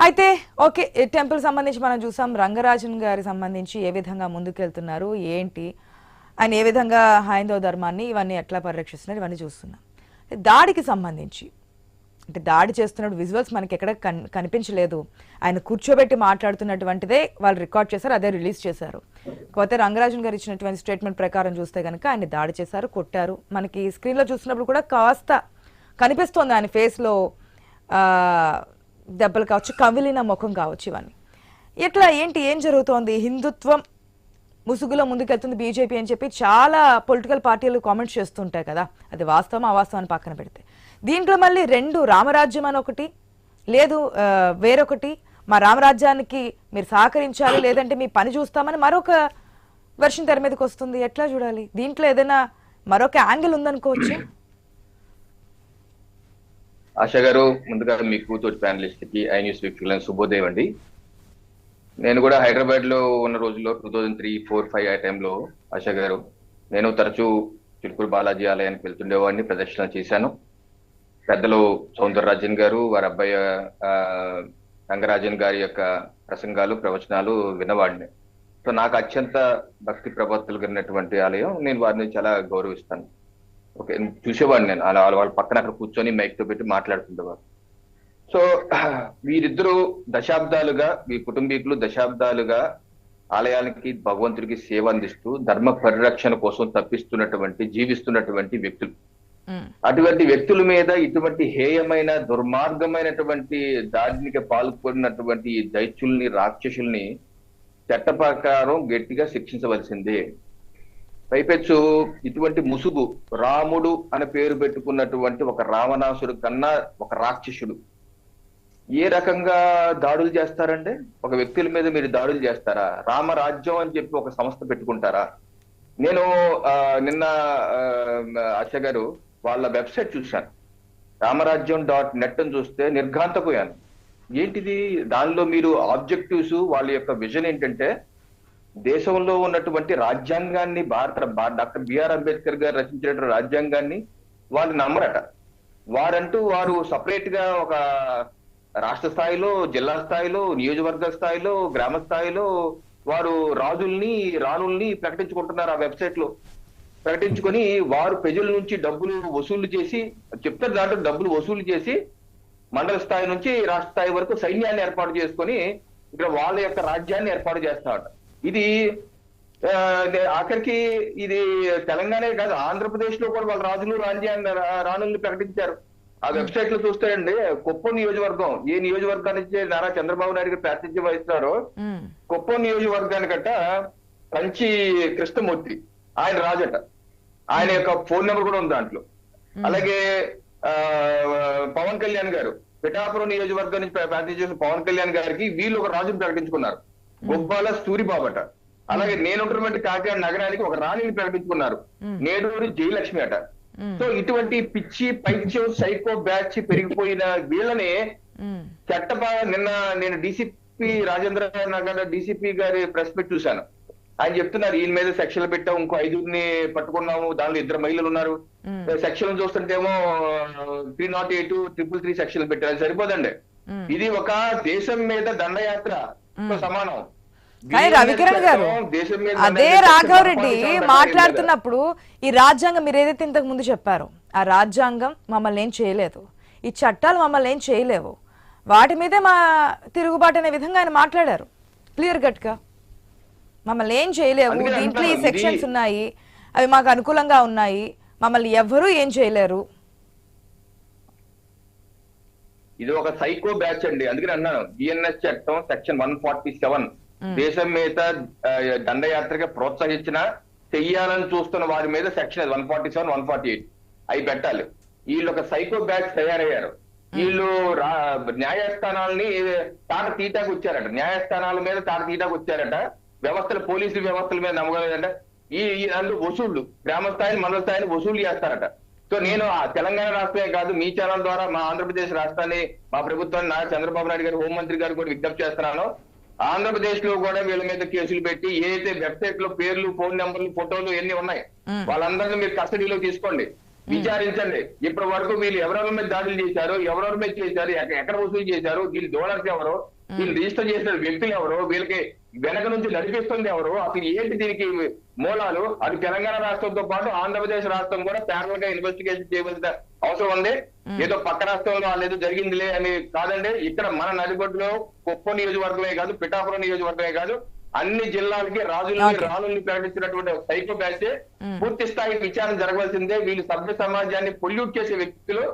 అయితే okay, temple సంబంధించి మనం చూసాం. రంగరాజన్ గారి సంబంధించి ఏ విధంగా ముందుకెళ్తున్నారు ఏంటి, ఆయన ఏ విధంగా హైందవ ధర్మాన్ని ఇవన్నీ ఎట్లా పరిరక్షిస్తున్నారు ఇవన్నీ చూస్తున్నాం. దాడికి సంబంధించి అంటే దాడి చేస్తున్నప్పుడు విజువల్స్ మనకి ఎక్కడ కనిపించలేదు. ఆయన కూర్చోబెట్టి మాట్లాడుతున్నటువంటిదే వాళ్ళు రికార్డ్ చేశారు, అదే రిలీజ్ చేశారు. కాకపోతే రంగరాజన్ గారు ఇచ్చినటువంటి స్టేట్మెంట్ ప్రకారం చూస్తే కనుక ఆయన దాడి చేశారు, కొట్టారు. మనకి స్క్రీన్లో చూస్తున్నప్పుడు కూడా కాస్త కనిపిస్తోంది ఆయన ఫేస్లో దెబ్బలు కావచ్చు, కవిలిన ముఖం కావచ్చు. ఇవన్నీ ఎట్లా ఏంటి ఏం జరుగుతోంది? హిందుత్వం ముసుగులో ముందుకెళ్తుంది బీజేపీ అని చెప్పి చాలా పొలిటికల్ పార్టీలు కామెంట్స్ చేస్తుంటాయి కదా, అది వాస్తవం అవాస్తవం అని పక్కన పెడితే దీంట్లో మళ్ళీ రెండు రామరాజ్యం అని ఒకటి లేదు, వేరొకటి మా రామరాజ్యానికి మీరు సహకరించాలి లేదంటే మీ పని చూస్తామని మరొక వెర్షన్ తెర మీదకి వస్తుంది. ఎట్లా చూడాలి? దీంట్లో ఏదైనా మరొక యాంగిల్ ఉందనుకోవచ్చు. ఆశా గారు, ముందుగా మీకు తోటి ప్యానలిస్ట్ కి ఐ న్యూస్ వీక్షకులకు శుభోదయం అండి. నేను కూడా హైదరాబాద్ లో ఉన్న రోజుల్లో 2003, 4, 5 ఆ టైంలో ఆశా గారు నేను తరచూ చిలుకూరు బాలాజీ ఆలయానికి వెళ్తుండేవాడిని, ప్రదర్శన చేశాను. పెద్దలు సౌందరరాజన్ గారు వారి అబ్బాయి రంగరాజన్ గారి యొక్క ప్రసంగాలు ప్రవచనాలు విన్నవాడిని. సో నాకు అత్యంత భక్తి ప్రపత్తులు కలిగినటువంటి ఆలయం, నేను వారిని చాలా గౌరవిస్తాను. ఓకే, చూసేవాడిని నేను అలా వాళ్ళ పక్కన అక్కడ కూర్చొని మైక్ తో పెట్టి మాట్లాడుతుండేవారు. సో వీరిద్దరూ దశాబ్దాలుగా, మీ కుటుంబీకులు దశాబ్దాలుగా ఆలయానికి భగవంతుడికి సేవ అందిస్తూ ధర్మ పరిరక్షణ కోసం తప్పిస్తున్నటువంటి జీవిస్తున్నటువంటి వ్యక్తులు. అటువంటి వ్యక్తుల మీద ఇటువంటి హేయమైన దుర్మార్గమైనటువంటి దాడికి పాల్పడినటువంటి దైత్యుల్ని రాక్షసుల్ని చట్ట ప్రకారం గట్టిగా శిక్షించవలసిందే. పైపెచ్చు ఇటువంటి ముసుగు రాముడు అని పేరు పెట్టుకున్నటువంటి ఒక రావణాసుడు కన్నా ఒక రాక్షసుడు ఏ రకంగా దాడులు చేస్తారంటే, ఒక వ్యక్తుల మీద మీరు దాడులు చేస్తారా? రామరాజ్యం అని చెప్పి ఒక సంస్థ పెట్టుకుంటారా? నేను నిన్న ఆశ గారు వాళ్ళ వెబ్సైట్ చూశాను, రామరాజ్యం.net అని చూస్తే నిర్ఘాంతపోయాను. ఏంటిది? దానిలో మీరు ఆబ్జెక్టివ్స్, వాళ్ళ యొక్క విజన్ ఏంటంటే దేశంలో ఉన్నటువంటి రాజ్యాంగాన్ని, డాక్టర్ బిఆర్ అంబేద్కర్ గారు రచించినటువంటి రాజ్యాంగాన్ని వాళ్ళు నమ్మరట. వారు సపరేట్ గా ఒక రాష్ట్ర స్థాయిలో, జిల్లా స్థాయిలో, నియోజకవర్గ స్థాయిలో, గ్రామ స్థాయిలో వారు రాజుల్ని రాణుల్ని ప్రకటించుకుంటున్నారు. ఆ వెబ్సైట్ లో ప్రకటించుకొని వారు ప్రజల నుంచి డబ్బులు వసూలు చేసి చెప్తారు, దాంట్లో డబ్బులు వసూలు చేసి మండల స్థాయి నుంచి రాష్ట్ర స్థాయి వరకు సైన్యాన్ని ఏర్పాటు చేసుకొని ఇక్కడ వాళ్ళ యొక్క రాజ్యాన్ని ఏర్పాటు చేస్తారట. ఇది ఆఖరికి ఇది తెలంగాణ కాదు, ఆంధ్రప్రదేశ్ లో కూడా వాళ్ళ రాజులు రాణుల్ని ప్రకటించారు. ఆ వెబ్సైట్ లో చూస్తారండి, కుప్పం నియోజకవర్గం, ఏ నియోజకవర్గానికి నారా చంద్రబాబు నాయుడు గారు ప్రాతినిధ్యం వహిస్తున్నారో కుప్పం నియోజకవర్గానికట కంచి కృష్ణమూర్తి ఆయన రాజట. ఆయన యొక్క ఫోన్ నెంబర్ కూడా ఉంది దాంట్లో. అలాగే పవన్ కళ్యాణ్ గారు పిఠాపురం నియోజకవర్గం నుంచి ప్రాతినిధ్యం చేసిన పవన్ కళ్యాణ్ గారికి వీళ్ళు ఒక రాజుని ప్రకటించుకున్నారు, గొబ్బాల సూరిబాబట. అలాగే నేనున్నటువంటి కాకినాడ నగరానికి ఒక రాణిని ప్రకటించుకున్నారు, నేడూరి జయలక్ష్మి అట. సో ఇటువంటి పిచ్చి పైత్యం సైకో బ్యాచ్ పెరిగిపోయిన వీళ్ళని నిన్న నేను డీసీపీ రాజేంద్ర నగర్ డీసీపీ గారి ప్రెస్ మీట్ చూశాను. ఆయన చెప్తున్నారు, ఈయన మీద సెక్షన్లు పెట్టాం, ఇంకో 5గురిని పట్టుకున్నాము, దానిలో 2 మహిళలు ఉన్నారు. సెక్షన్లు చూస్తుంటేమో 308, 333 సెక్షన్లు పెట్టారు. అది సరిపోదండి. ఇది ఒక దేశం మీద దండయాత్ర సమానం. కానీ రవికిరణ్ గారు, అదే రాఘవ్ రెడ్డి మాట్లాడుతున్నప్పుడు ఈ రాజ్యాంగం మీరు ఏదైతే ఇంతకు ముందు చెప్పారో, ఆ రాజ్యాంగం మమ్మల్ని ఏం చేయలేదు, ఈ చట్టాలు మమ్మల్ని ఏం చేయలేవు, వాటి మీదే మా తిరుగుబాటు అనే విధంగా ఆయన మాట్లాడారు క్లియర్ కట్ గా. మమ్మల్ని ఏం చేయలేవు, దీంట్లో ఈ సెక్షన్స్ ఉన్నాయి, అవి మాకు అనుకూలంగా ఉన్నాయి, మమ్మల్ని ఎవ్వరూ ఏం చేయలేరు. ఇది ఒక సైకో బ్యాచ్ అండి. అందుకని అన్నాను, బిఎన్ఎస్ చట్టం సెక్షన్ 147 దేశం మీద దండయాత్రగా ప్రోత్సహించిన చెయ్యాలని చూస్తున్న వారి మీద సెక్షన్ 147, 148 అవి పెట్టాలి. వీళ్ళు ఒక సైకో బ్యాచ్ తయారయ్యారు. వీళ్ళు న్యాయస్థానాలని తాట తీటాకు వచ్చారట, న్యాయస్థానాల మీద తాట తీటాకు వచ్చారట, వ్యవస్థలు పోలీసు వ్యవస్థల మీద నమ్మకలేదంట. అందులో వసూళ్లు గ్రామ స్థాయిని మండల స్థాయిని వసూలు చేస్తారట. సో నేను తెలంగాణ రాష్ట్రమే కాదు, మీ ఛానల్ ద్వారా మా ఆంధ్రప్రదేశ్ రాష్ట్రాన్ని, మా ప్రభుత్వాన్ని, నారా చంద్రబాబు నాయుడు గారు హోంమంత్రి గారు కూడా విజ్ఞప్తి చేస్తున్నాను, ఆంధ్రప్రదేశ్ లో కూడా వీళ్ళ మీద కేసులు పెట్టి ఏదైతే వెబ్సైట్ లో పేర్లు, ఫోన్ నెంబర్లు, ఫోటోలు ఎన్ని ఉన్నాయి వాళ్ళందరినీ మీరు కస్టడీలో తీసుకోండి. విచారించండి. ఇప్పటి వరకు వీళ్ళు ఎవరెవరి మీద దాడులు చేశారు, ఎవరెవరి మీద చేశారు, ఎక్కడ వసూలు చేశారు, వీళ్ళు డోనర్స్ ఎవరు, వీళ్ళు రిజిస్టర్ చేసిన వ్యక్తులు ఎవరు, వీళ్ళకి వెనక నుంచి నడిపిస్తుంది ఎవరు, అసలు ఏంటి దీనికి మూలాలు, అది తెలంగాణ రాష్ట్రంతో పాటు ఆంధ్రప్రదేశ్ రాష్ట్రం కూడా ప్యారల్ గా ఇన్వెస్టిగేషన్ చేయవలసిన అవసరం ఉంది. ఏదో పక్క రాష్ట్రంలో ఏదో జరిగిందిలే అని కాదండి. ఇక్కడ మన నడిబొడ్డులో కుప్పం నియోజకవర్గమే కాదు, పిఠాపురం నియోజకవర్గమే కాదు, అన్ని జిల్లాలకి రాజుల్ని ప్రకటించినటువంటి సైకో బ్యాచ్ పూర్తి స్థాయి విచారణ జరగవలసిందే. వీళ్ళు సభ్య సమాజాన్ని పొల్యూట్ చేసే వ్యక్తులు,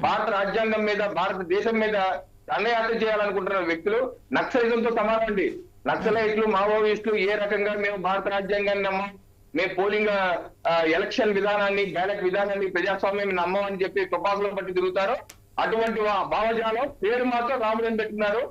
భారత రాజ్యాంగం మీద, భారతదేశం మీద దండయాత్ర చేయాలనుకుంటున్న వ్యక్తులు నక్సలిజంతో సమానం అండి. నక్సలైట్లు, మావోయిస్టులు ఏ రకంగా మేము భారత రాజ్యాంగాన్ని నమ్మం, మేము పోలింగ్ ఎలక్షన్ విధానాన్ని, బ్యాలెట్ విధానాన్ని, ప్రజాస్వామ్యం నమ్మం అని చెప్పి తుపాకులో పట్టి తిరుగుతారో అటువంటి భావజాలం పేరు మాత్రం రాముడు అని పెట్టుకున్నారు.